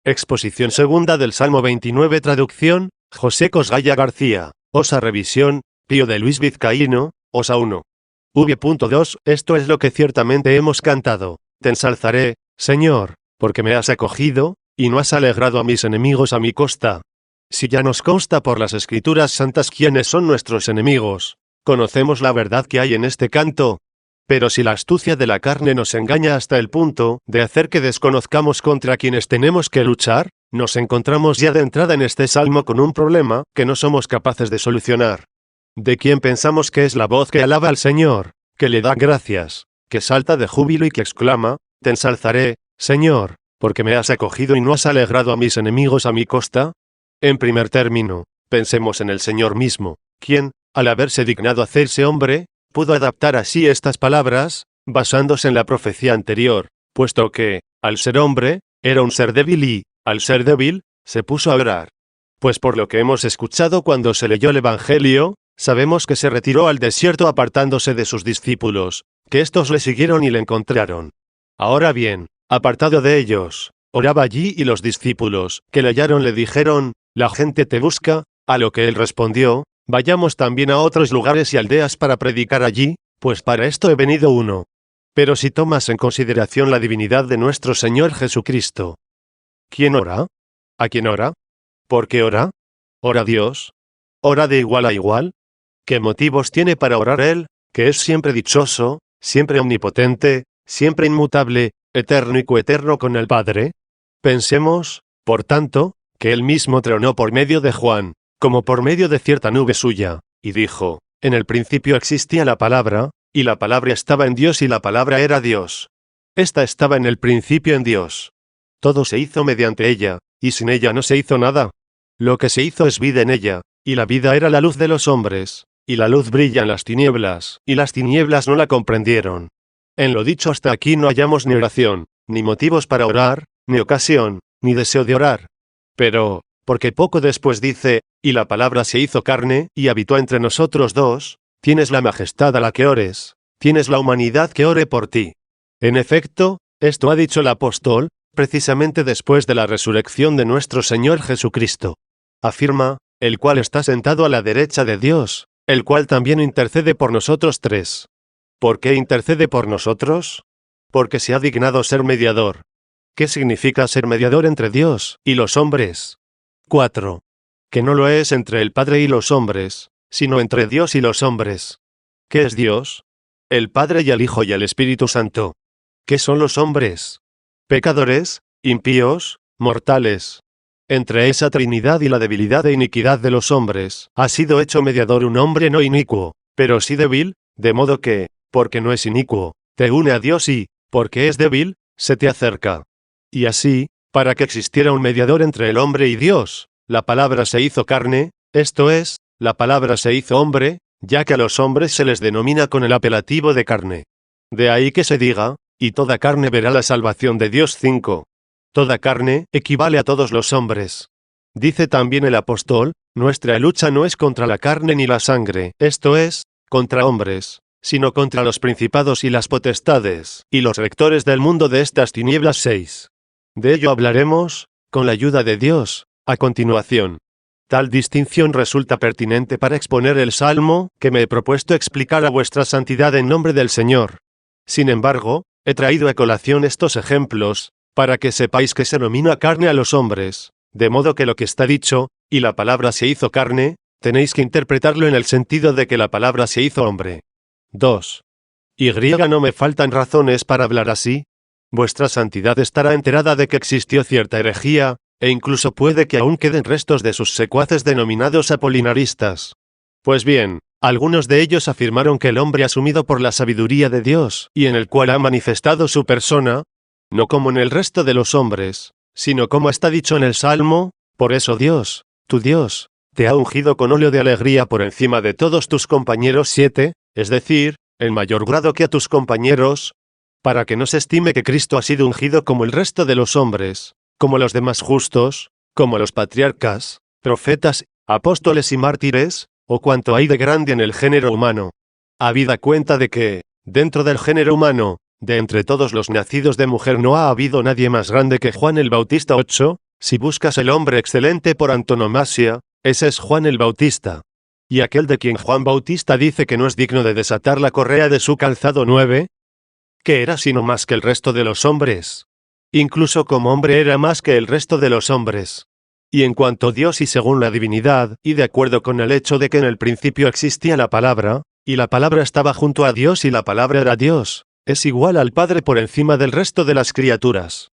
Exposición segunda del Salmo 29. Traducción, José Cosgaya García. Osa revisión, Pío de Luis Vizcaíno, Osa 1. V.2. Esto es lo que ciertamente hemos cantado. Te ensalzaré, Señor, porque me has acogido, y no has alegrado a mis enemigos a mi costa. Si ya nos consta por las Escrituras santas quiénes son nuestros enemigos, conocemos la verdad que hay en este canto. Pero si la astucia de la carne nos engaña hasta el punto de hacer que desconozcamos contra quienes tenemos que luchar, nos encontramos ya de entrada en este salmo con un problema que no somos capaces de solucionar. ¿De quién pensamos que es la voz que alaba al Señor, que le da gracias, que salta de júbilo y que exclama, te ensalzaré, Señor, porque me has acogido y no has alegrado a mis enemigos a mi costa? En primer término, pensemos en el Señor mismo, quien, al haberse dignado hacerse hombre, pudo adaptar así estas palabras, basándose en la profecía anterior, puesto que, al ser hombre, era un ser débil y, al ser débil, se puso a orar. Pues por lo que hemos escuchado cuando se leyó el Evangelio, sabemos que se retiró al desierto apartándose de sus discípulos, que éstos le siguieron y le encontraron. Ahora bien, apartado de ellos, oraba allí y los discípulos, que le hallaron le dijeron, la gente te busca, a lo que él respondió, vayamos también a otros lugares y aldeas para predicar allí, pues para esto he venido uno. Pero si tomas en consideración la divinidad de nuestro Señor Jesucristo, ¿quién ora? ¿A quién ora? ¿Por qué ora? ¿Ora Dios? ¿Ora de igual a igual? ¿Qué motivos tiene para orar Él, que es siempre dichoso, siempre omnipotente, siempre inmutable, eterno y coeterno con el Padre? Pensemos, por tanto, que Él mismo tronó por medio de Juan, como por medio de cierta nube suya, y dijo, en el principio existía la palabra, y la palabra estaba en Dios y la palabra era Dios. Esta estaba en el principio en Dios. Todo se hizo mediante ella, y sin ella no se hizo nada. Lo que se hizo es vida en ella, y la vida era la luz de los hombres, y la luz brilla en las tinieblas, y las tinieblas no la comprendieron. En lo dicho hasta aquí no hallamos ni oración, ni motivos para orar, ni ocasión, ni deseo de orar. Pero, porque poco después dice, y la palabra se hizo carne, y habitó entre nosotros dos, tienes la majestad a la que ores, tienes la humanidad que ore por ti. En efecto, esto ha dicho el apóstol, precisamente después de la resurrección de nuestro Señor Jesucristo. Afirma, el cual está sentado a la derecha de Dios, el cual también intercede por nosotros tres. ¿Por qué intercede por nosotros? Porque se ha dignado ser mediador. ¿Qué significa ser mediador entre Dios y los hombres? 4. Que no lo es entre el Padre y los hombres, sino entre Dios y los hombres. ¿Qué es Dios? El Padre y el Hijo y el Espíritu Santo. ¿Qué son los hombres? Pecadores, impíos, mortales. Entre esa Trinidad y la debilidad e iniquidad de los hombres, ha sido hecho mediador un hombre no inicuo, pero sí débil, de modo que, porque no es inicuo, te une a Dios y, porque es débil, se te acerca. Y así, para que existiera un mediador entre el hombre y Dios, la palabra se hizo carne, esto es, la palabra se hizo hombre, ya que a los hombres se les denomina con el apelativo de carne. De ahí que se diga, y toda carne verá la salvación de Dios. 5. Toda carne equivale a todos los hombres. Dice también el apóstol, nuestra lucha no es contra la carne ni la sangre, esto es, contra hombres, sino contra los principados y las potestades, y los rectores del mundo de estas tinieblas. 6. De ello hablaremos, con la ayuda de Dios, a continuación. Tal distinción resulta pertinente para exponer el salmo que me he propuesto explicar a vuestra santidad en nombre del Señor. Sin embargo, he traído a colación estos ejemplos, para que sepáis que se denomina carne a los hombres, de modo que lo que está dicho, y la palabra se hizo carne, tenéis que interpretarlo en el sentido de que la palabra se hizo hombre. 2. No me faltan razones para hablar así. Vuestra santidad estará enterada de que existió cierta herejía, e incluso puede que aún queden restos de sus secuaces denominados apolinaristas. Pues bien, algunos de ellos afirmaron que el hombre asumido por la sabiduría de Dios, y en el cual ha manifestado su persona, no como en el resto de los hombres, sino como está dicho en el Salmo, por eso Dios, tu Dios, te ha ungido con óleo de alegría por encima de todos tus compañeros. 7, es decir, en mayor grado que a tus compañeros, para que no se estime que Cristo ha sido ungido como el resto de los hombres, como los demás justos, como los patriarcas, profetas, apóstoles y mártires, o cuanto hay de grande en el género humano. Habida cuenta de que, dentro del género humano, de entre todos los nacidos de mujer no ha habido nadie más grande que Juan el Bautista. 8, Si buscas el hombre excelente por antonomasia, ese es Juan el Bautista. Y aquel de quien Juan Bautista dice que no es digno de desatar la correa de su calzado 9, ¿qué era sino más que el resto de los hombres? Incluso como hombre era más que el resto de los hombres. Y en cuanto a Dios y según la divinidad, y de acuerdo con el hecho de que en el principio existía la palabra, y la palabra estaba junto a Dios y la palabra era Dios, es igual al Padre por encima del resto de las criaturas.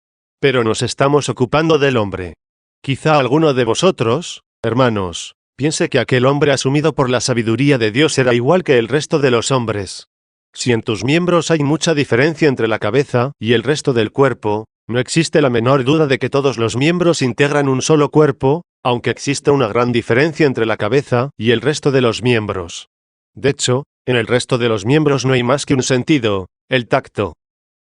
Pero nos estamos ocupando del hombre. Quizá alguno de vosotros, hermanos, piense que aquel hombre asumido por la sabiduría de Dios era igual que el resto de los hombres. Si en tus miembros hay mucha diferencia entre la cabeza y el resto del cuerpo, no existe la menor duda de que todos los miembros integran un solo cuerpo, aunque exista una gran diferencia entre la cabeza y el resto de los miembros. De hecho, en el resto de los miembros no hay más que un sentido, el tacto.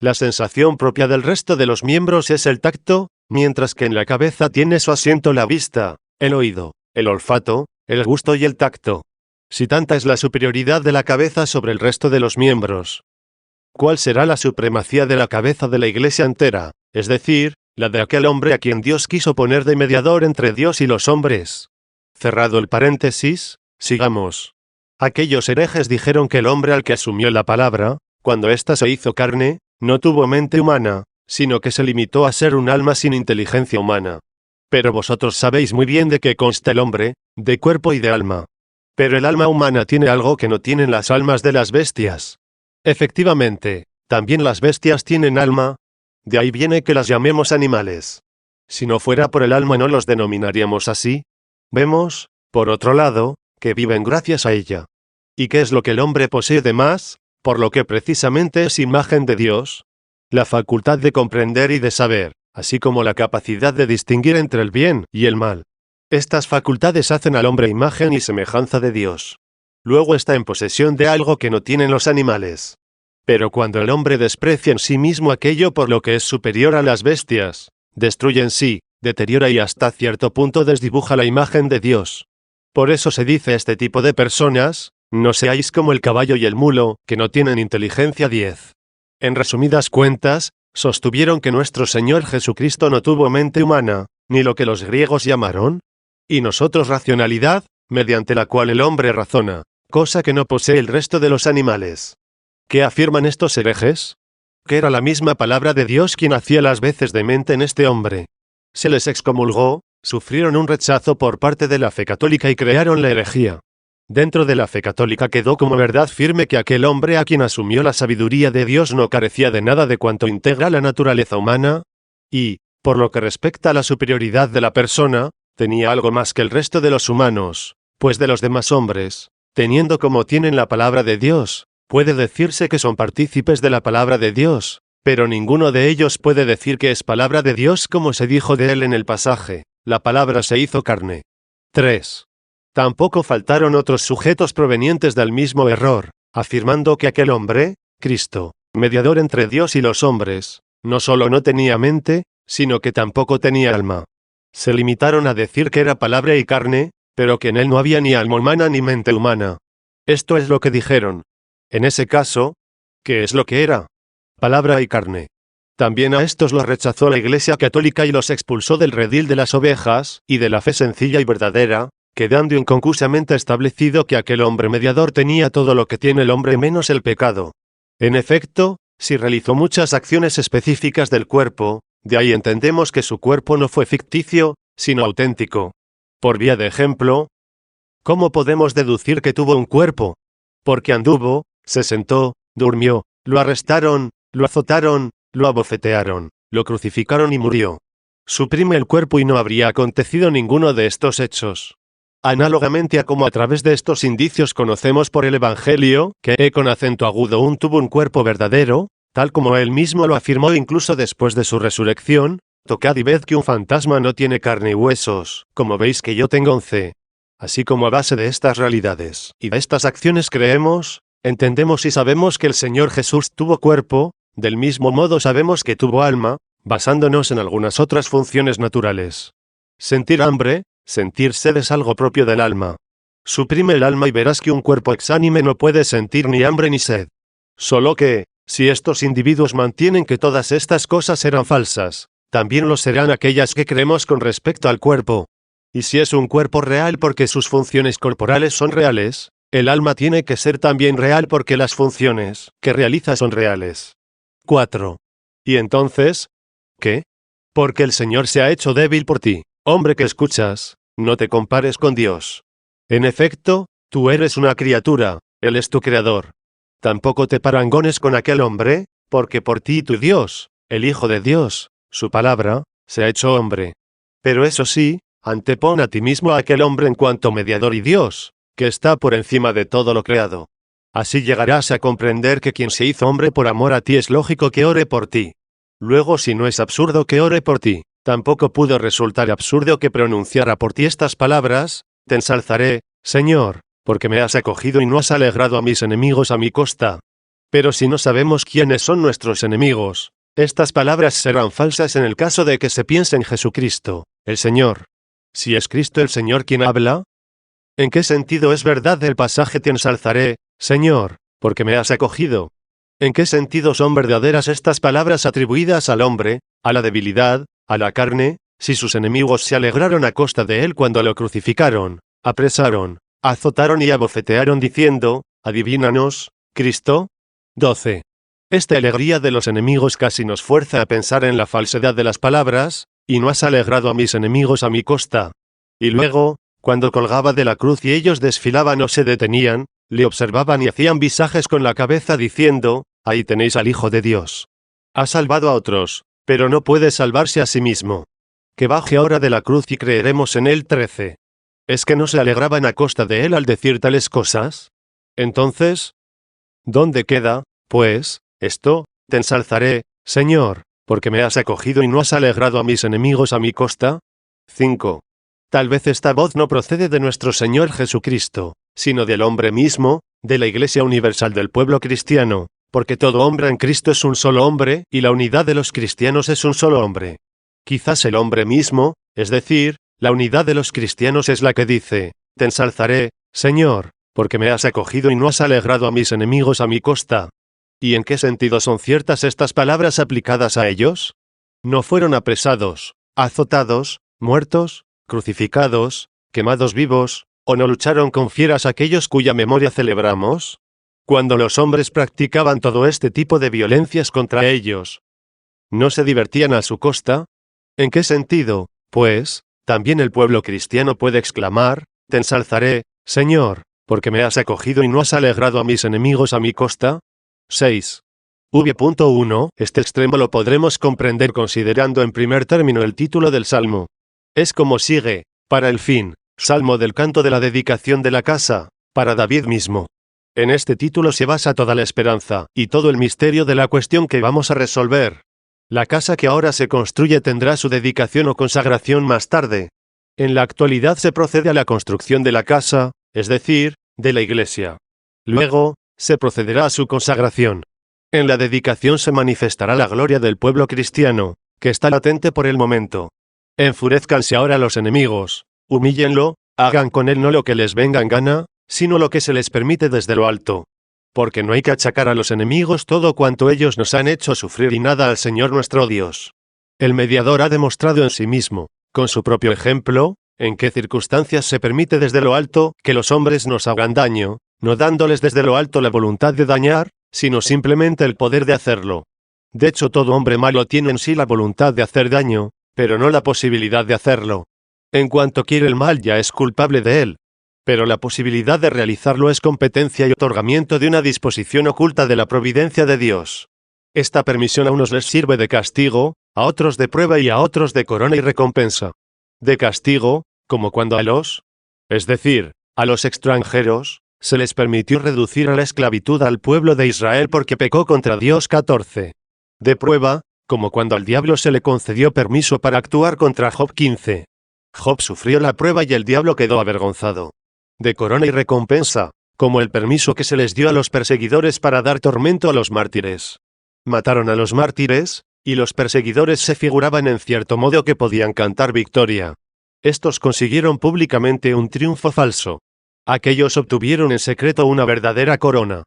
La sensación propia del resto de los miembros es el tacto, mientras que en la cabeza tiene su asiento la vista, el oído, el olfato, el gusto y el tacto. Si tanta es la superioridad de la cabeza sobre el resto de los miembros, ¿cuál será la supremacía de la cabeza de la Iglesia entera, es decir, la de aquel hombre a quien Dios quiso poner de mediador entre Dios y los hombres? Cerrado el paréntesis, sigamos. Aquellos herejes dijeron que el hombre al que asumió la palabra, cuando ésta se hizo carne, no tuvo mente humana, sino que se limitó a ser un alma sin inteligencia humana. Pero vosotros sabéis muy bien de qué consta el hombre, de cuerpo y de alma. Pero el alma humana tiene algo que no tienen las almas de las bestias. Efectivamente, también las bestias tienen alma. De ahí viene que las llamemos animales. Si no fuera por el alma no los denominaríamos así. Vemos, por otro lado, que viven gracias a ella. ¿Y qué es lo que el hombre posee de más, por lo que precisamente es imagen de Dios? La facultad de comprender y de saber, así como la capacidad de distinguir entre el bien y el mal. Estas facultades hacen al hombre imagen y semejanza de Dios. Luego está en posesión de algo que no tienen los animales. Pero cuando el hombre desprecia en sí mismo aquello por lo que es superior a las bestias, destruye en sí, deteriora y hasta cierto punto desdibuja la imagen de Dios. Por eso se dice a este tipo de personas, no seáis como el caballo y el mulo, que no tienen inteligencia 10. En resumidas cuentas, sostuvieron que nuestro Señor Jesucristo no tuvo mente humana, ni lo que los griegos llamaron, y nosotros racionalidad, mediante la cual el hombre razona, cosa que no posee el resto de los animales. ¿Qué afirman estos herejes? Que era la misma palabra de Dios quien hacía las veces de mente en este hombre. Se les excomulgó, sufrieron un rechazo por parte de la fe católica y crearon la herejía. Dentro de la fe católica quedó como verdad firme que aquel hombre a quien asumió la sabiduría de Dios no carecía de nada de cuanto integra la naturaleza humana, y, por lo que respecta a la superioridad de la persona, tenía algo más que el resto de los humanos, pues de los demás hombres, teniendo como tienen la palabra de Dios, puede decirse que son partícipes de la palabra de Dios, pero ninguno de ellos puede decir que es palabra de Dios como se dijo de él en el pasaje, la palabra se hizo carne. 3. Tampoco faltaron otros sujetos provenientes del mismo error, afirmando que aquel hombre, Cristo, mediador entre Dios y los hombres, no solo no tenía mente, sino que tampoco tenía alma. Se limitaron a decir que era palabra y carne, pero que en él no había ni alma humana ni mente humana. Esto es lo que dijeron. En ese caso, ¿qué es lo que era? Palabra y carne. También a estos los rechazó la Iglesia Católica y los expulsó del redil de las ovejas, y de la fe sencilla y verdadera, quedando inconcusamente establecido que aquel hombre mediador tenía todo lo que tiene el hombre menos el pecado. En efecto, si realizó muchas acciones específicas del cuerpo, de ahí entendemos que su cuerpo no fue ficticio, sino auténtico. Por vía de ejemplo, ¿cómo podemos deducir que tuvo un cuerpo? Porque anduvo, se sentó, durmió, lo arrestaron, lo azotaron, lo abofetearon, lo crucificaron y murió. Suprime el cuerpo y no habría acontecido ninguno de estos hechos. Análogamente a como a través de estos indicios conocemos por el Evangelio, que con acento agudo tuvo un cuerpo verdadero, tal como él mismo lo afirmó incluso después de su resurrección, tocad y ved que un fantasma no tiene carne y huesos, como veis que yo tengo 11. Así como a base de estas realidades y de estas acciones creemos, entendemos y sabemos que el Señor Jesús tuvo cuerpo, del mismo modo sabemos que tuvo alma, basándonos en algunas otras funciones naturales. Sentir hambre, sentir sed es algo propio del alma. Suprime el alma y verás que un cuerpo exánime no puede sentir ni hambre ni sed. Solo que, si estos individuos mantienen que todas estas cosas eran falsas, también lo serán aquellas que creemos con respecto al cuerpo. Y si es un cuerpo real porque sus funciones corporales son reales, el alma tiene que ser también real porque las funciones que realiza son reales. 4. ¿Y entonces? ¿Qué? Porque el Señor se ha hecho débil por ti, hombre que escuchas, no te compares con Dios. En efecto, tú eres una criatura, Él es tu creador. Tampoco te parangones con aquel hombre, porque por ti tu Dios, el Hijo de Dios, su palabra, se ha hecho hombre. Pero eso sí, antepon a ti mismo a aquel hombre en cuanto mediador y Dios, que está por encima de todo lo creado. Así llegarás a comprender que quien se hizo hombre por amor a ti es lógico que ore por ti. Luego, si no es absurdo que ore por ti, tampoco pudo resultar absurdo que pronunciara por ti estas palabras: te ensalzaré, Señor, porque me has acogido y no has alegrado a mis enemigos a mi costa. Pero si no sabemos quiénes son nuestros enemigos, estas palabras serán falsas en el caso de que se piense en Jesucristo, el Señor. Si es Cristo el Señor quien habla, ¿en qué sentido es verdad el pasaje te ensalzaré, Señor, porque me has acogido? ¿En qué sentido son verdaderas estas palabras atribuidas al hombre, a la debilidad, a la carne, si sus enemigos se alegraron a costa de él cuando lo crucificaron, apresaron, azotaron y abofetearon diciendo: adivínanos, Cristo? 12. Esta alegría de los enemigos casi nos fuerza a pensar en la falsedad de las palabras: y no has alegrado a mis enemigos a mi costa. Y luego, cuando colgaba de la cruz y ellos desfilaban o se detenían, le observaban y hacían visajes con la cabeza diciendo: ahí tenéis al Hijo de Dios. Ha salvado a otros, pero no puede salvarse a sí mismo. Que baje ahora de la cruz y creeremos en él. 13. ¿Es que no se alegraban a costa de él al decir tales cosas? Entonces, ¿dónde queda, pues, esto? Te ensalzaré, Señor, porque me has acogido y no has alegrado a mis enemigos a mi costa. 5. Tal vez esta voz no procede de nuestro Señor Jesucristo, sino del hombre mismo, de la Iglesia Universal del pueblo cristiano, porque todo hombre en Cristo es un solo hombre, y la unidad de los cristianos es un solo hombre. Quizás el hombre mismo, es decir, la unidad de los cristianos es la que dice: te ensalzaré, Señor, porque me has acogido y no has alegrado a mis enemigos a mi costa. ¿Y en qué sentido son ciertas estas palabras aplicadas a ellos? ¿No fueron apresados, azotados, muertos, crucificados, quemados vivos, o no lucharon con fieras aquellos cuya memoria celebramos? Cuando los hombres practicaban todo este tipo de violencias contra ellos, ¿no se divertían a su costa? ¿En qué sentido, pues, también el pueblo cristiano puede exclamar: te ensalzaré, Señor, porque me has acogido y no has alegrado a mis enemigos a mi costa? 6. V.1. Este extremo lo podremos comprender considerando en primer término el título del Salmo. Es como sigue: para el fin, Salmo del canto de la dedicación de la casa, para David mismo. En este título se basa toda la esperanza y todo el misterio de la cuestión que vamos a resolver. La casa que ahora se construye tendrá su dedicación o consagración más tarde. En la actualidad se procede a la construcción de la casa, es decir, de la iglesia. Luego, se procederá a su consagración. En la dedicación se manifestará la gloria del pueblo cristiano, que está latente por el momento. Enfurezcanse ahora los enemigos, humíllenlo, hagan con él no lo que les venga en gana, sino lo que se les permite desde lo alto. Porque no hay que achacar a los enemigos todo cuanto ellos nos han hecho sufrir y nada al Señor nuestro Dios. El mediador ha demostrado en sí mismo, con su propio ejemplo, en qué circunstancias se permite desde lo alto que los hombres nos hagan daño, no dándoles desde lo alto la voluntad de dañar, sino simplemente el poder de hacerlo. De hecho, todo hombre malo tiene en sí la voluntad de hacer daño, pero no la posibilidad de hacerlo. En cuanto quiere el mal ya es culpable de él. Pero la posibilidad de realizarlo es competencia y otorgamiento de una disposición oculta de la providencia de Dios. Esta permisión a unos les sirve de castigo, a otros de prueba y a otros de corona y recompensa. De castigo, como cuando es decir, a los extranjeros, se les permitió reducir a la esclavitud al pueblo de Israel porque pecó contra Dios. 14. De prueba, como cuando al diablo se le concedió permiso para actuar contra Job. 15. Job sufrió la prueba y el diablo quedó avergonzado. De corona y recompensa, como el permiso que se les dio a los perseguidores para dar tormento a los mártires. Mataron a los mártires, y los perseguidores se figuraban en cierto modo que podían cantar victoria. Estos consiguieron públicamente un triunfo falso. Aquellos obtuvieron en secreto una verdadera corona.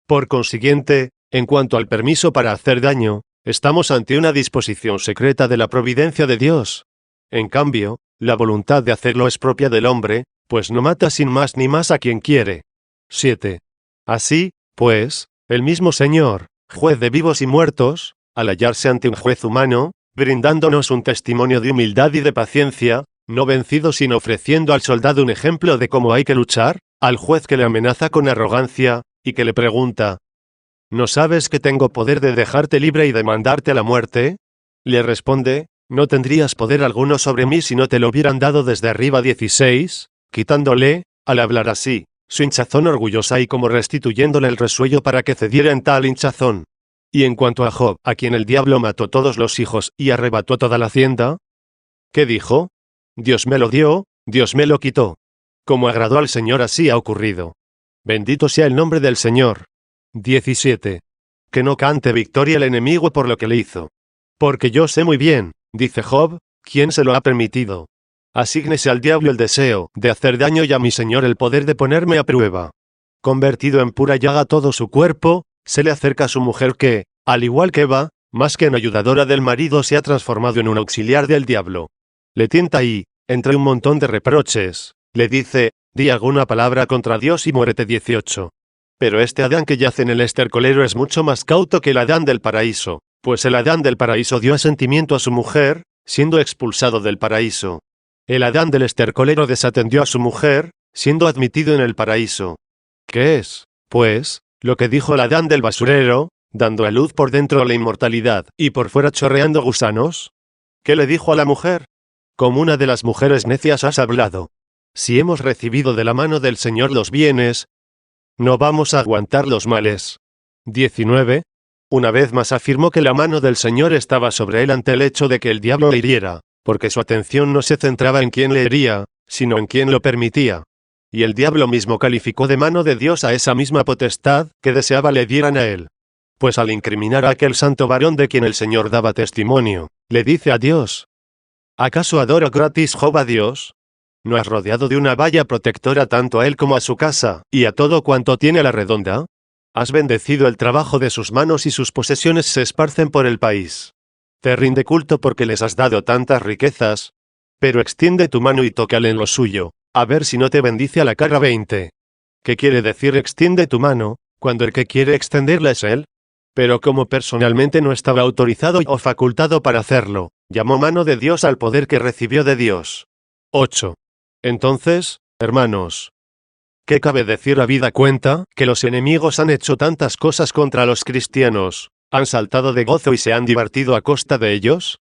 Por consiguiente, en cuanto al permiso para hacer daño, Estamos ante una disposición secreta de la providencia de Dios. En cambio, la voluntad de hacerlo es propia del hombre, pues no mata sin más ni más a quien quiere. 7. Así, pues, el mismo Señor, juez de vivos y muertos, al hallarse ante un juez humano, brindándonos un testimonio de humildad y de paciencia, no vencido sino ofreciendo al soldado un ejemplo de cómo hay que luchar, al juez que le amenaza con arrogancia, y que le pregunta: ¿no sabes que tengo poder de dejarte libre y de mandarte a la muerte? Le responde: no tendrías poder alguno sobre mí si no te lo hubieran dado desde arriba. 16, quitándole, al hablar así, su hinchazón orgullosa y como restituyéndole el resuello para que cediera en tal hinchazón. Y en cuanto a Job, a quien el diablo mató todos los hijos y arrebató toda la hacienda, ¿qué dijo? Dios me lo dio, Dios me lo quitó. Como agradó al Señor así ha ocurrido. Bendito sea el nombre del Señor. 17. Que no cante victoria el enemigo por lo que le hizo. Porque yo sé muy bien, dice Job, quién se lo ha permitido. Asígnese al diablo el deseo de hacer daño y a mi Señor el poder de ponerme a prueba. Convertido en pura llaga todo su cuerpo, se le acerca a su mujer que, al igual que Eva, más que en ayudadora del marido se ha transformado en un auxiliar del diablo. Le tienta y, entre un montón de reproches, le dice: di alguna palabra contra Dios y muérete. 18. Pero este Adán que yace en el estercolero es mucho más cauto que el Adán del paraíso, pues el Adán del paraíso dio asentimiento a su mujer, siendo expulsado del paraíso. El Adán del estercolero desatendió a su mujer, siendo admitido en el paraíso. ¿Qué es, pues, lo que dijo el Adán del basurero, dando a luz por dentro la inmortalidad y por fuera chorreando gusanos? ¿Qué le dijo a la mujer? Como una de las mujeres necias has hablado. Si hemos recibido de la mano del Señor los bienes, no vamos a aguantar los males. 19. Una vez más afirmó que la mano del Señor estaba sobre él ante el hecho de que el diablo le hiriera, porque su atención no se centraba en quien le hería, sino en quien lo permitía. Y el diablo mismo calificó de mano de Dios a esa misma potestad que deseaba le dieran a él. Pues al incriminar a aquel santo varón de quien el Señor daba testimonio, le dice a Dios: ¿acaso adora gratis Job a Dios? ¿No has rodeado de una valla protectora tanto a él como a su casa, y a todo cuanto tiene a la redonda? Has bendecido el trabajo de sus manos y sus posesiones se esparcen por el país. Te rinde culto porque les has dado tantas riquezas. Pero extiende tu mano y tócale en lo suyo, a ver si no te bendice a la cara. 20. ¿Qué quiere decir extiende tu mano, cuando el que quiere extenderla es él? Pero como personalmente no estaba autorizado o facultado para hacerlo, llamó mano de Dios al poder que recibió de Dios. 8. Entonces, hermanos, ¿qué cabe decir habida cuenta que los enemigos han hecho tantas cosas contra los cristianos, han saltado de gozo y se han divertido a costa de ellos?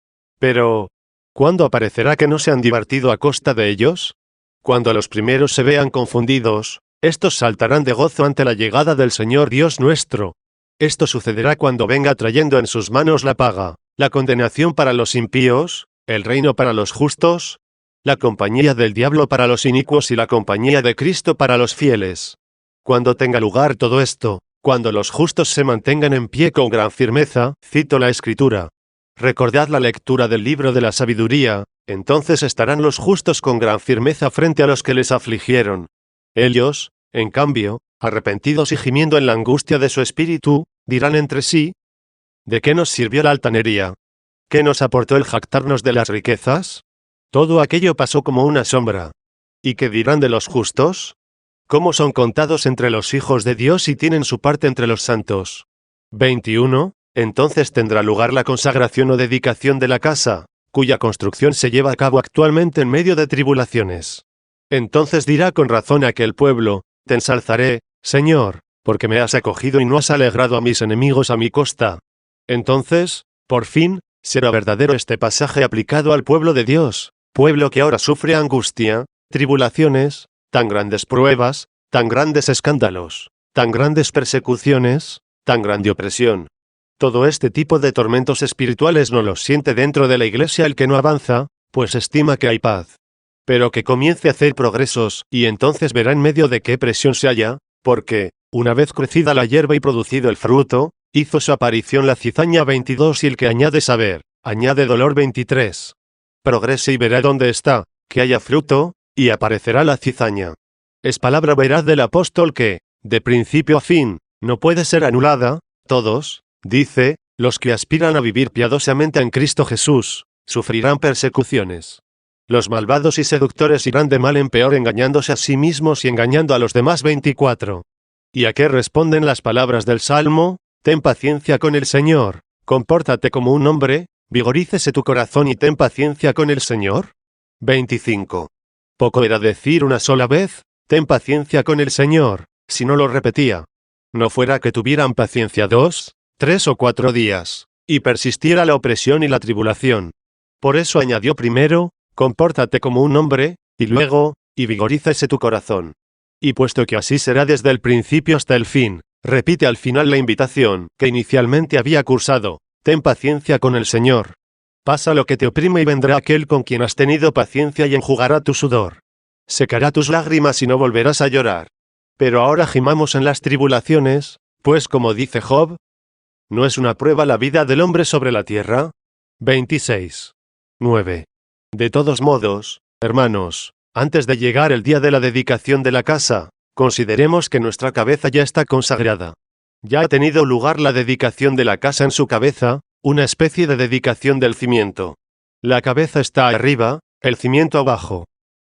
Pero, ¿cuándo aparecerá que no se han divertido a costa de ellos? Cuando los primeros se vean confundidos, estos saltarán de gozo ante la llegada del Señor Dios nuestro. Esto sucederá cuando venga trayendo en sus manos la paga, la condenación para los impíos, el reino para los justos, la compañía del diablo para los inicuos y la compañía de Cristo para los fieles. Cuando tenga lugar todo esto, cuando los justos se mantengan en pie con gran firmeza, cito la Escritura. Recordad la lectura del libro de la sabiduría, entonces estarán los justos con gran firmeza frente a los que les afligieron. Ellos, en cambio, arrepentidos y gimiendo en la angustia de su espíritu, dirán entre sí: ¿de qué nos sirvió la altanería? ¿Qué nos aportó el jactarnos de las riquezas? Todo aquello pasó como una sombra. ¿Y qué dirán de los justos? ¿Cómo son contados entre los hijos de Dios y tienen su parte entre los santos? 21. Entonces tendrá lugar la consagración o dedicación de la casa, cuya construcción se lleva a cabo actualmente en medio de tribulaciones. Entonces dirá con razón aquel pueblo: te ensalzaré, Señor, porque me has acogido y no has alegrado a mis enemigos a mi costa. Entonces, por fin, será verdadero este pasaje aplicado al pueblo de Dios, pueblo que ahora sufre angustia, tribulaciones, tan grandes pruebas, tan grandes escándalos, tan grandes persecuciones, tan grande opresión. Todo este tipo de tormentos espirituales no los siente dentro de la iglesia el que no avanza, pues estima que hay paz. Pero que comience a hacer progresos, y entonces verá en medio de qué presión se halla, porque, una vez crecida la hierba y producido el fruto, hizo su aparición la cizaña. 22 y el que añade saber, añade dolor. 23. Progrese y verá dónde está, que haya fruto, y aparecerá la cizaña. Es palabra veraz del apóstol que, de principio a fin, no puede ser anulada. Todos, dice, Los que aspiran a vivir piadosamente en Cristo Jesús, sufrirán persecuciones. Los malvados y seductores irán de mal en peor engañándose a sí mismos y engañando a los demás. 24. ¿Y a qué responden las palabras del Salmo? Ten paciencia con el Señor, compórtate como un hombre, vigorícese tu corazón y ten paciencia con el Señor. 25. Poco era decir una sola vez, ten paciencia con el Señor, si no lo repetía. No fuera que tuvieran paciencia 2, 3 o 4 días, y persistiera la opresión y la tribulación. Por eso añadió primero, compórtate como un hombre, y luego, y vigorícese tu corazón. Y puesto que así será desde el principio hasta el fin, repite al final la invitación que inicialmente había cursado, ten paciencia con el Señor. Pasa lo que te oprime y vendrá aquel con quien has tenido paciencia y enjugará tu sudor. Secará tus lágrimas y no volverás a llorar. Pero ahora gimamos en las tribulaciones, pues como dice Job, ¿no es una prueba la vida del hombre sobre la tierra? 26. 9. De todos modos, hermanos, antes de llegar el día de la dedicación de la casa, consideremos que nuestra cabeza ya está consagrada. Ya ha tenido lugar la dedicación de la casa en su cabeza, una especie de dedicación del cimiento. La cabeza está arriba, el cimiento abajo.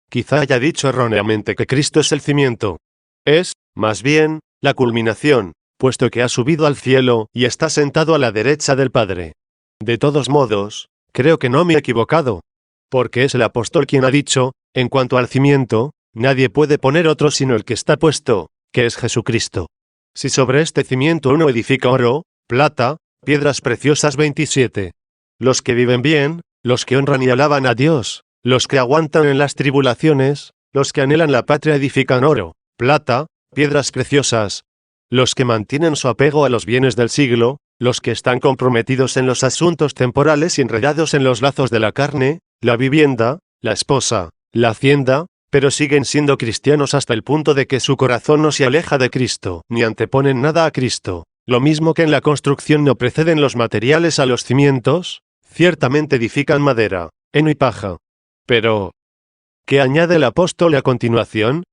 Quizá haya dicho erróneamente que Cristo es el cimiento. Es, más bien, la culminación, puesto que ha subido al cielo y está sentado a la derecha del Padre. De todos modos, creo que no me he equivocado, porque es el apóstol quien ha dicho, en cuanto al cimiento, nadie puede poner otro sino el que está puesto, que es Jesucristo. Si sobre este cimiento uno edifica oro, plata, piedras preciosas. 27. Los que viven bien, los que honran y alaban a Dios, los que aguantan en las tribulaciones, los que anhelan la patria edifican oro, plata, piedras preciosas. Los que mantienen su apego a los bienes del siglo, los que están comprometidos en los asuntos temporales y enredados en los lazos de la carne, la vivienda, la esposa, la hacienda, pero siguen siendo cristianos hasta el punto de que su corazón no se aleja de Cristo, ni anteponen nada a Cristo. Lo mismo que en la construcción no preceden los materiales a los cimientos, ciertamente edifican madera, heno y paja. Pero, ¿qué añade el apóstol a continuación?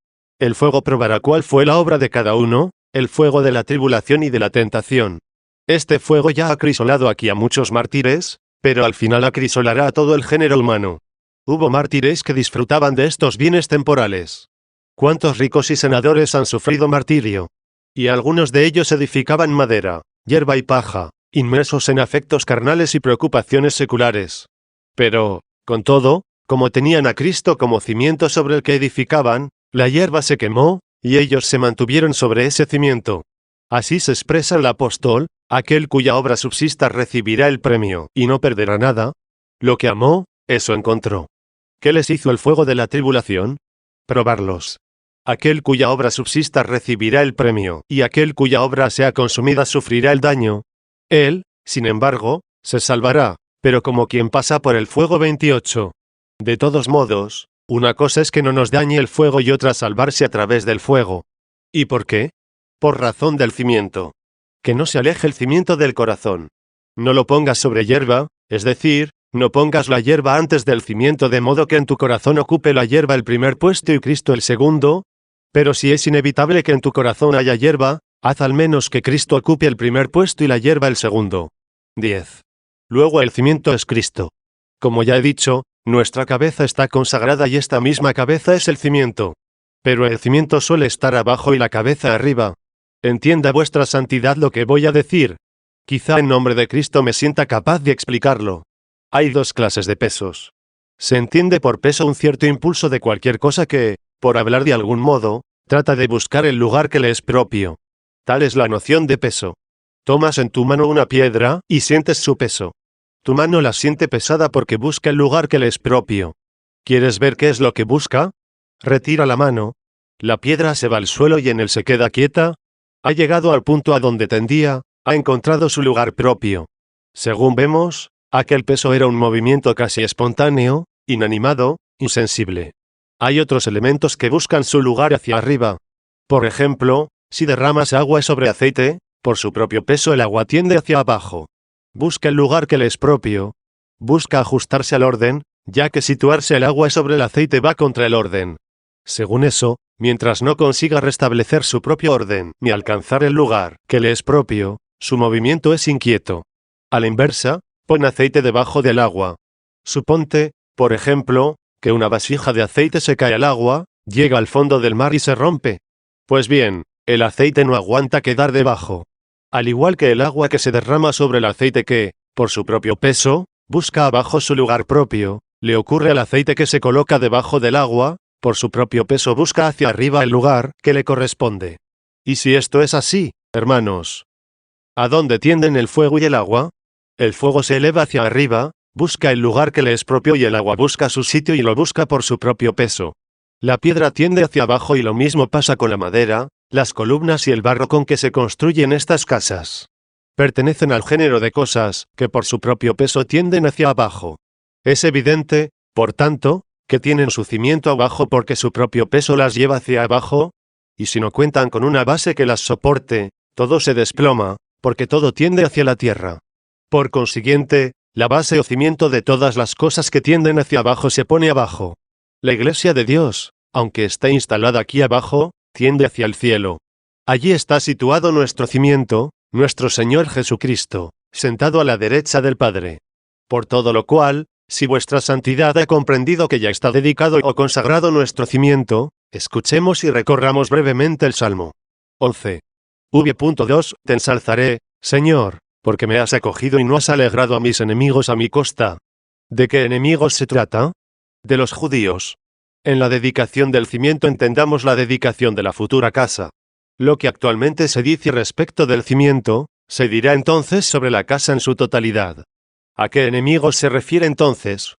El fuego probará cuál fue la obra de cada uno, el fuego de la tribulación y de la tentación. Este fuego ya ha acrisolado aquí a muchos mártires, pero al final acrisolará a todo el género humano. Hubo mártires que disfrutaban de estos bienes temporales. ¿Cuántos ricos y senadores han sufrido martirio? Y algunos de ellos edificaban madera, hierba y paja, inmersos en afectos carnales y preocupaciones seculares. Pero, con todo, como tenían a Cristo como cimiento sobre el que edificaban, la hierba se quemó, y ellos se mantuvieron sobre ese cimiento. Así se expresa el apóstol, aquel cuya obra subsista recibirá el premio, y no perderá nada. Lo que amó, eso encontró. ¿Qué les hizo el fuego de la tribulación? Probarlos. Aquel cuya obra subsista recibirá el premio, y aquel cuya obra sea consumida sufrirá el daño. Él, sin embargo, se salvará, pero como quien pasa por el fuego. 28. De todos modos, una cosa es que no nos dañe el fuego y otra salvarse a través del fuego. ¿Y por qué? Por razón del cimiento. Que no se aleje el cimiento del corazón. No lo pongas sobre hierba, es decir, no pongas la hierba antes del cimiento de modo que en tu corazón ocupe la hierba el primer puesto y Cristo el segundo. Pero si es inevitable que en tu corazón haya hierba, haz al menos que Cristo ocupe el primer puesto y la hierba el segundo. 10. Luego el cimiento es Cristo. Como ya he dicho, nuestra cabeza está consagrada y esta misma cabeza es el cimiento. Pero el cimiento suele estar abajo y la cabeza arriba. Entienda vuestra santidad lo que voy a decir. Quizá en nombre de Cristo me sienta capaz de explicarlo. Hay dos clases de pesos. Se entiende por peso un cierto impulso de cualquier cosa que, por hablar de algún modo, trata de buscar el lugar que le es propio. Tal es la noción de peso. Tomas en tu mano una piedra y sientes su peso. Tu mano la siente pesada porque busca el lugar que le es propio. ¿Quieres ver qué es lo que busca? Retira la mano. La piedra se va al suelo y en él se queda quieta. Ha llegado al punto a donde tendía, ha encontrado su lugar propio. Según vemos, aquel peso era un movimiento casi espontáneo, inanimado, insensible. Hay otros elementos que buscan su lugar hacia arriba. Por ejemplo, si derramas agua sobre aceite, por su propio peso el agua tiende hacia abajo. Busca el lugar que le es propio. Busca ajustarse al orden, ya que situarse el agua sobre el aceite va contra el orden. Según eso, mientras no consiga restablecer su propio orden ni alcanzar el lugar que le es propio, su movimiento es inquieto. A la inversa, pon aceite debajo del agua. Suponte, por ejemplo, que una vasija de aceite se cae al agua, llega al fondo del mar y se rompe. Pues bien, el aceite no aguanta quedar debajo. Al igual que el agua que se derrama sobre el aceite que, por su propio peso, busca abajo su lugar propio, le ocurre al aceite que se coloca debajo del agua, por su propio peso busca hacia arriba el lugar que le corresponde. Y si esto es así, hermanos, ¿a dónde tienden el fuego y el agua? El fuego se eleva hacia arriba, busca el lugar que le es propio y el agua busca su sitio y lo busca por su propio peso. La piedra tiende hacia abajo y lo mismo pasa con la madera, las columnas y el barro con que se construyen estas casas. Pertenecen al género de cosas que por su propio peso tienden hacia abajo. Es evidente, por tanto, que tienen su cimiento abajo porque su propio peso las lleva hacia abajo, y si no cuentan con una base que las soporte, todo se desploma, porque todo tiende hacia la tierra. Por consiguiente, la base o cimiento de todas las cosas que tienden hacia abajo se pone abajo. La Iglesia de Dios, aunque está instalada aquí abajo, tiende hacia el cielo. Allí está situado nuestro cimiento, nuestro Señor Jesucristo, sentado a la derecha del Padre. Por todo lo cual, si vuestra santidad ha comprendido que ya está dedicado o consagrado nuestro cimiento, escuchemos y recorramos brevemente el Salmo 11. V.2 Te ensalzaré, Señor, porque me has acogido y no has alegrado a mis enemigos a mi costa. ¿De qué enemigos se trata? De los judíos. En la dedicación del cimiento entendamos la dedicación de la futura casa. Lo que actualmente se dice respecto del cimiento, se dirá entonces sobre la casa en su totalidad. ¿A qué enemigos se refiere entonces?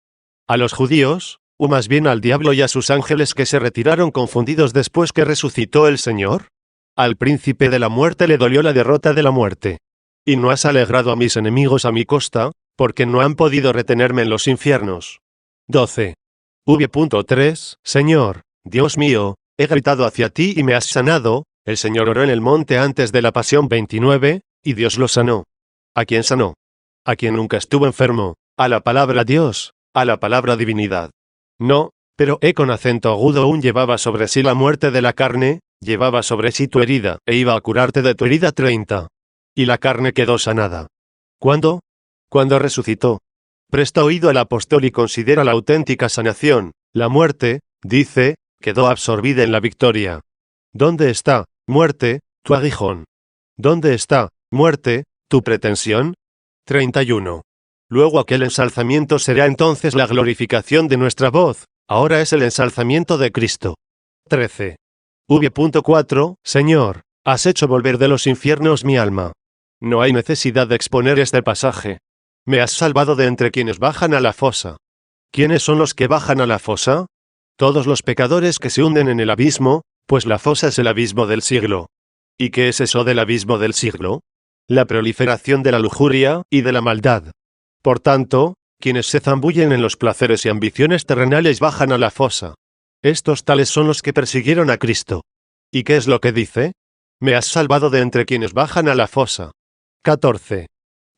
¿A los judíos, o más bien al diablo y a sus ángeles que se retiraron confundidos después que resucitó el Señor? Al príncipe de la muerte le dolió la derrota de la muerte. Y no has alegrado a mis enemigos a mi costa, porque no han podido retenerme en los infiernos. 12. V.3 Señor, Dios mío, he gritado hacia ti y me has sanado. El Señor oró en el monte antes de la pasión 29, y Dios lo sanó. ¿A quién sanó? A quien nunca estuvo enfermo, a la palabra Dios, a la palabra divinidad. No, pero con acento agudo aún llevaba sobre sí la muerte de la carne, llevaba sobre sí tu herida, e iba a curarte de tu herida 30. Y la carne quedó sanada. ¿Cuándo? Cuando resucitó. Presta oído al apóstol y considera la auténtica sanación. La muerte, dice, quedó absorbida en la victoria. ¿Dónde está, muerte, tu aguijón? ¿Dónde está, muerte, tu pretensión? 31. Luego aquel ensalzamiento será entonces la glorificación de nuestra voz, ahora es el ensalzamiento de Cristo. 13. V.4 Señor, has hecho volver de los infiernos mi alma. No hay necesidad de exponer este pasaje. Me has salvado de entre quienes bajan a la fosa. ¿Quiénes son los que bajan a la fosa? Todos los pecadores que se hunden en el abismo, pues la fosa es el abismo del siglo. ¿Y qué es eso del abismo del siglo? La proliferación de la lujuria y de la maldad. Por tanto, quienes se zambullen en los placeres y ambiciones terrenales bajan a la fosa. Estos tales son los que persiguieron a Cristo. ¿Y qué es lo que dice? Me has salvado de entre quienes bajan a la fosa. 14.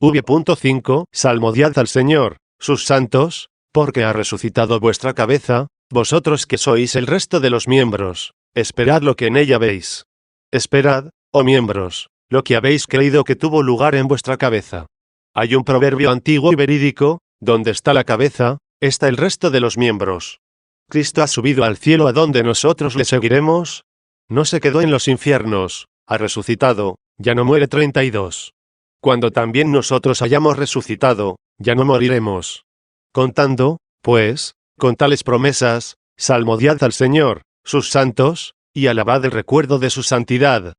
V.5 Salmodiad al Señor, sus santos, porque ha resucitado vuestra cabeza, vosotros que sois el resto de los miembros, esperad lo que en ella veis. Esperad, oh miembros, lo que habéis creído que tuvo lugar en vuestra cabeza. Hay un proverbio antiguo y verídico, donde está la cabeza, está el resto de los miembros. Cristo ha subido al cielo a donde nosotros le seguiremos. No se quedó en los infiernos, ha resucitado, ya no muere 32. Cuando también nosotros hayamos resucitado, ya no moriremos. Contando, pues, con tales promesas, salmodiad al Señor, sus santos, y alabad el recuerdo de su santidad.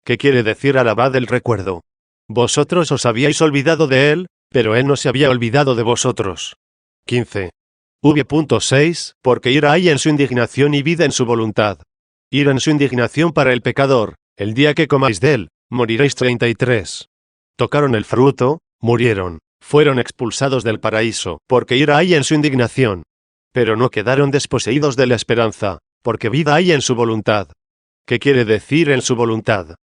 ¿Qué quiere decir alabad el recuerdo? Vosotros os habíais olvidado de él, pero él no se había olvidado de vosotros. 15. V.6 Porque ira hay en su indignación y vida en su voluntad. Ira en su indignación para el pecador, el día que comáis de él, moriréis 33. Tocaron el fruto, murieron, fueron expulsados del paraíso, porque ira hay en su indignación. Pero no quedaron desposeídos de la esperanza, porque vida hay en su voluntad. ¿Qué quiere decir en su voluntad?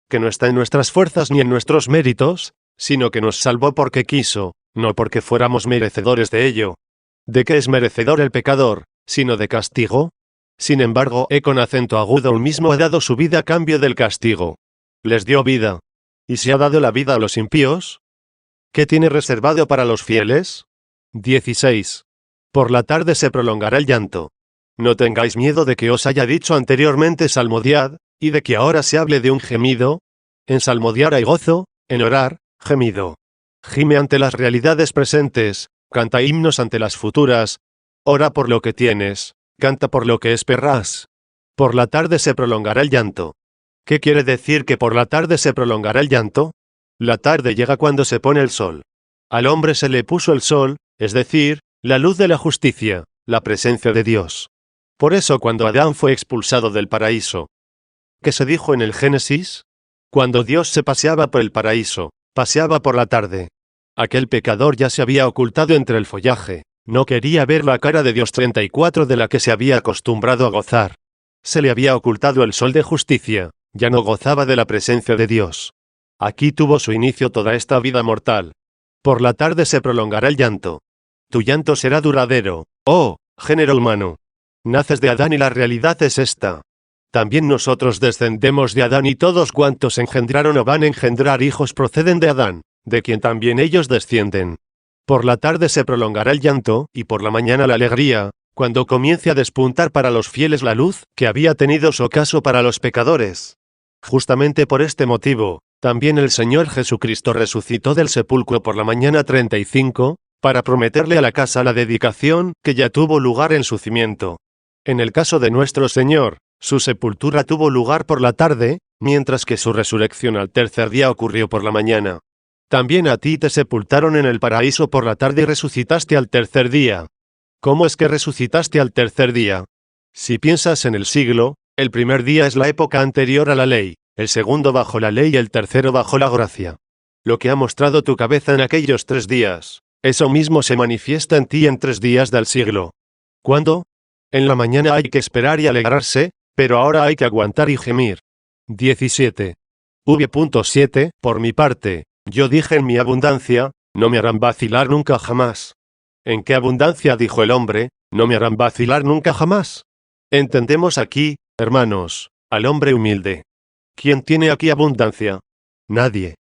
Que no está en nuestras fuerzas ni en nuestros méritos, sino que nos salvó porque quiso, no porque fuéramos merecedores de ello. ¿De qué es merecedor el pecador, sino de castigo? Sin embargo, con acento agudo él mismo ha dado su vida a cambio del castigo. Les dio vida. ¿Y se ha dado la vida a los impíos? ¿Qué tiene reservado para los fieles? 16. Por la tarde se prolongará el llanto. No tengáis miedo de que os haya dicho anteriormente salmodiad, y de que ahora se hable de un gemido. En salmodiar hay gozo, en orar, gemido. Gime ante las realidades presentes, canta himnos ante las futuras. Ora por lo que tienes, canta por lo que esperás. Por la tarde se prolongará el llanto. ¿Qué quiere decir que por la tarde se prolongará el llanto? La tarde llega cuando se pone el sol. Al hombre se le puso el sol, es decir, la luz de la justicia, la presencia de Dios. Por eso cuando Adán fue expulsado del paraíso, ¿qué se dijo en el Génesis? Cuando Dios se paseaba por el paraíso, paseaba por la tarde. Aquel pecador ya se había ocultado entre el follaje, no quería ver la cara de Dios 34 de la que se había acostumbrado a gozar. Se le había ocultado el sol de justicia, ya no gozaba de la presencia de Dios. Aquí tuvo su inicio toda esta vida mortal. Por la tarde se prolongará el llanto. Tu llanto será duradero, oh, género humano. Naces de Adán y la realidad es esta. También nosotros descendemos de Adán y todos cuantos engendraron o van a engendrar hijos proceden de Adán, de quien también ellos descienden. Por la tarde se prolongará el llanto, y por la mañana la alegría, cuando comience a despuntar para los fieles la luz que había tenido su ocaso para los pecadores. Justamente por este motivo, también el Señor Jesucristo resucitó del sepulcro por la mañana 35, para prometerle a la casa la dedicación que ya tuvo lugar en su cimiento. En el caso de nuestro Señor, su sepultura tuvo lugar por la tarde, mientras que su resurrección al tercer día ocurrió por la mañana. También a ti te sepultaron en el paraíso por la tarde y resucitaste al tercer día. ¿Cómo es que resucitaste al tercer día? Si piensas en el siglo, el primer día es la época anterior a la ley, el segundo bajo la ley y el tercero bajo la gracia. Lo que ha mostrado tu cabeza en aquellos 3 días, eso mismo se manifiesta en ti en 3 días del siglo. ¿Cuándo? En la mañana hay que esperar y alegrarse, pero ahora hay que aguantar y gemir. 17. V.7. Por mi parte, yo dije en mi abundancia, no me harán vacilar nunca jamás. ¿En qué abundancia dijo el hombre? No me harán vacilar nunca jamás. Entendemos aquí, hermanos, al hombre humilde. ¿Quién tiene aquí abundancia? Nadie.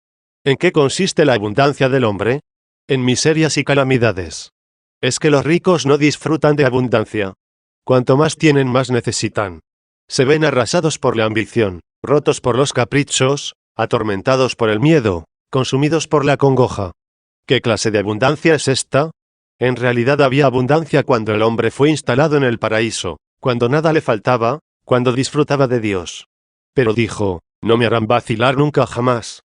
¿En qué consiste la abundancia del hombre? En miserias y calamidades. Es que los ricos no disfrutan de abundancia. Cuanto más tienen, más necesitan. Se ven arrasados por la ambición, rotos por los caprichos, atormentados por el miedo, consumidos por la congoja. ¿Qué clase de abundancia es esta? En realidad había abundancia cuando el hombre fue instalado en el paraíso, cuando nada le faltaba, cuando disfrutaba de Dios. Pero dijo, no me harán vacilar nunca jamás.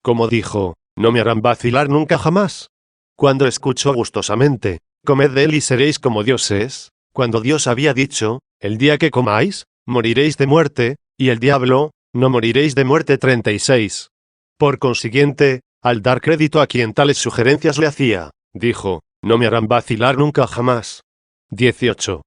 ¿Cómo dijo, no me harán vacilar nunca jamás? Cuando escuchó gustosamente, comed de él y seréis como dioses, cuando Dios había dicho, el día que comáis, moriréis de muerte, y el diablo, no moriréis de muerte 36. Por consiguiente, al dar crédito a quien tales sugerencias le hacía, dijo, no me harán vacilar nunca jamás. 18.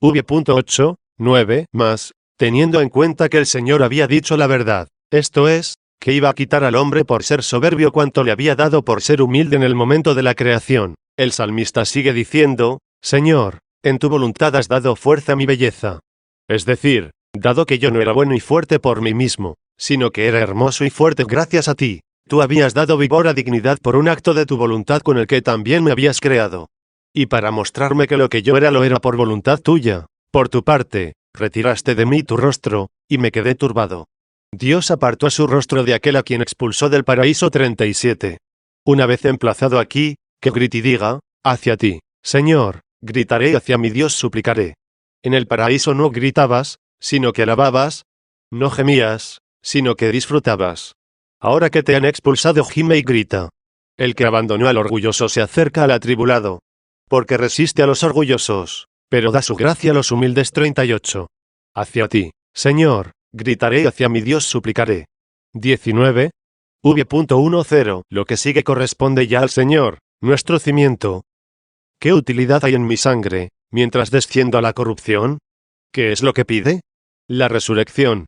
V.8, 9, más, teniendo en cuenta que el Señor había dicho la verdad, esto es, que iba a quitar al hombre por ser soberbio cuanto le había dado por ser humilde en el momento de la creación. El salmista sigue diciendo, Señor, en tu voluntad has dado fuerza a mi belleza. Es decir, dado que yo no era bueno y fuerte por mí mismo, sino que era hermoso y fuerte gracias a ti, tú habías dado vigor a dignidad por un acto de tu voluntad con el que también me habías creado. Y para mostrarme que lo que yo era lo era por voluntad tuya, por tu parte, retiraste de mí tu rostro, y me quedé turbado. Dios apartó su rostro de aquel a quien expulsó del paraíso 37. Una vez emplazado aquí, que grite y diga, hacia ti, Señor, gritaré y hacia mi Dios suplicaré. En el paraíso no gritabas, sino que alababas, no gemías, sino que disfrutabas. Ahora que te han expulsado gime y grita. El que abandonó al orgulloso se acerca al atribulado. Porque resiste a los orgullosos, pero da su gracia a los humildes 38. Hacia ti, Señor, gritaré y hacia mi Dios suplicaré. 19. V.10. Lo que sigue corresponde ya al Señor, nuestro cimiento. ¿Qué utilidad hay en mi sangre, mientras desciendo a la corrupción? ¿Qué es lo que pide? La resurrección.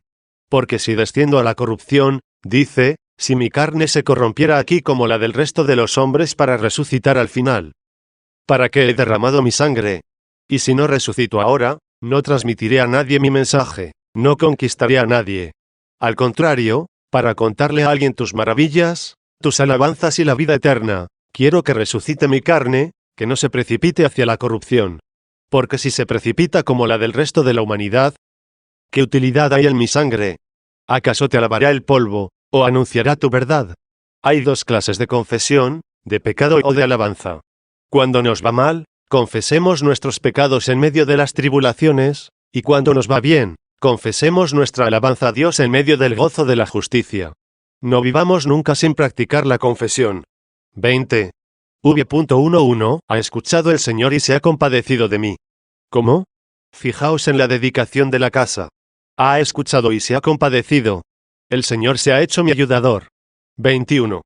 Porque si desciendo a la corrupción, dice, si mi carne se corrompiera aquí como la del resto de los hombres para resucitar al final. ¿Para qué he derramado mi sangre? Y si no resucito ahora, no transmitiré a nadie mi mensaje, no conquistaré a nadie. Al contrario, para contarle a alguien tus maravillas, tus alabanzas y la vida eterna, Quiero que resucite mi carne, que no se precipite hacia la corrupción. Porque si se precipita como la del resto de la humanidad, ¿qué utilidad hay en mi sangre? ¿Acaso te alabará el polvo, o anunciará tu verdad? Hay dos clases de confesión, de pecado o de alabanza. Cuando nos va mal, confesemos nuestros pecados en medio de las tribulaciones, y cuando nos va bien, confesemos nuestra alabanza a Dios en medio del gozo de la justicia. No vivamos nunca sin practicar la confesión. 20. V.11 Ha escuchado el Señor y se ha compadecido de mí. ¿Cómo? Fijaos en la dedicación de la casa. Ha escuchado y se ha compadecido. El Señor se ha hecho mi ayudador. 21.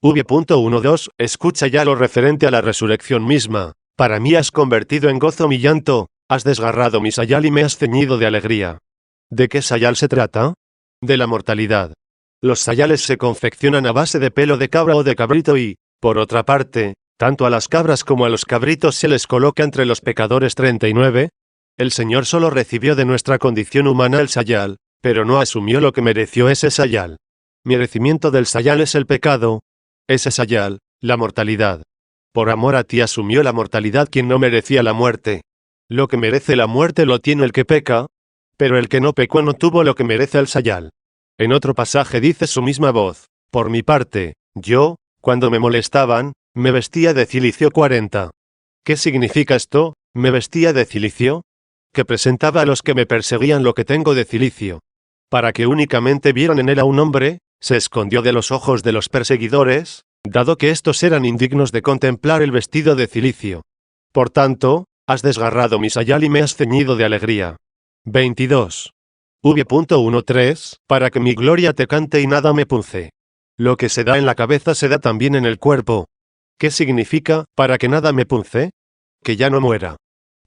V.12 Escucha ya lo referente a la resurrección misma. Para mí has convertido en gozo mi llanto, has desgarrado mi sayal y me has ceñido de alegría. ¿De qué sayal se trata? De la mortalidad. Los sayales se confeccionan a base de pelo de cabra o de cabrito y, por otra parte, tanto a las cabras como a los cabritos se les coloca entre los pecadores 39. El Señor solo recibió de nuestra condición humana el sayal, pero no asumió lo que mereció ese sayal. Merecimiento del sayal es el pecado. Ese sayal, la mortalidad. Por amor a ti asumió la mortalidad quien no merecía la muerte. Lo que merece la muerte lo tiene el que peca, pero el que no pecó no tuvo lo que merece el sayal. En otro pasaje dice su misma voz: por mi parte, yo, cuando me molestaban, me vestía de cilicio 40. ¿Qué significa esto? ¿Me vestía de cilicio? Que presentaba a los que me perseguían lo que tengo de cilicio. Para que únicamente vieran en él a un hombre, se escondió de los ojos de los perseguidores, dado que estos eran indignos de contemplar el vestido de cilicio. Por tanto, has desgarrado mi sayal y me has ceñido de alegría. 22. V.13 Para que mi gloria te cante y nada me punce. Lo que se da en la cabeza se da también en el cuerpo. ¿Qué significa, para que nada me punce? Que ya no muera.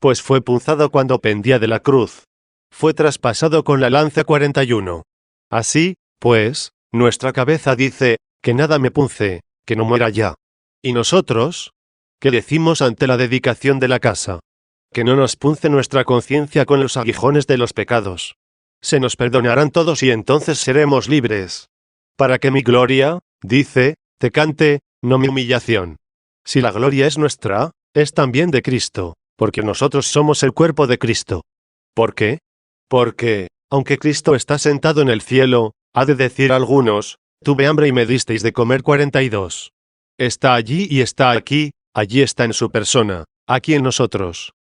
Pues fue punzado cuando pendía de la cruz. Fue traspasado con la lanza 41. Así, pues, nuestra cabeza dice, que nada me punce, que no muera ya. ¿Y nosotros? ¿Qué decimos ante la dedicación de la casa? Que no nos punce nuestra conciencia con los aguijones de los pecados. Se nos perdonarán todos y entonces seremos libres. Para que mi gloria, dice, te cante, no mi humillación. Si la gloria es nuestra, es también de Cristo, porque nosotros somos el cuerpo de Cristo. ¿Por qué? Porque, aunque Cristo está sentado en el cielo, ha de decir a algunos, tuve hambre y me disteis de comer 42. Está allí y está aquí, allí está en su persona, aquí en nosotros.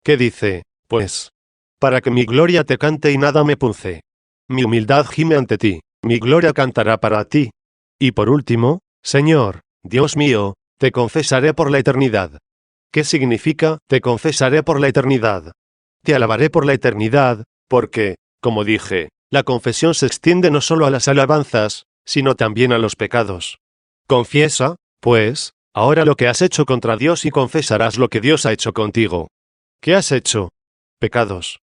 ¿Qué dice, pues? Para que mi gloria te cante y nada me punce. Mi humildad gime ante ti, mi gloria cantará para ti. Y por último, Señor, Dios mío, te confesaré por la eternidad. ¿Qué significa, te confesaré por la eternidad? Te alabaré por la eternidad, porque, como dije, la confesión se extiende no solo a las alabanzas, sino también a los pecados. Confiesa, pues, ahora lo que has hecho contra Dios y confesarás lo que Dios ha hecho contigo. ¿Qué has hecho? Pecados.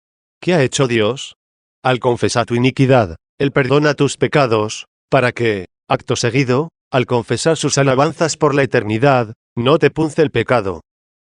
¿Qué ha hecho Dios? Al confesar tu iniquidad, Él perdona tus pecados, para que, acto seguido, al confesar sus alabanzas por la eternidad, no te punce el pecado.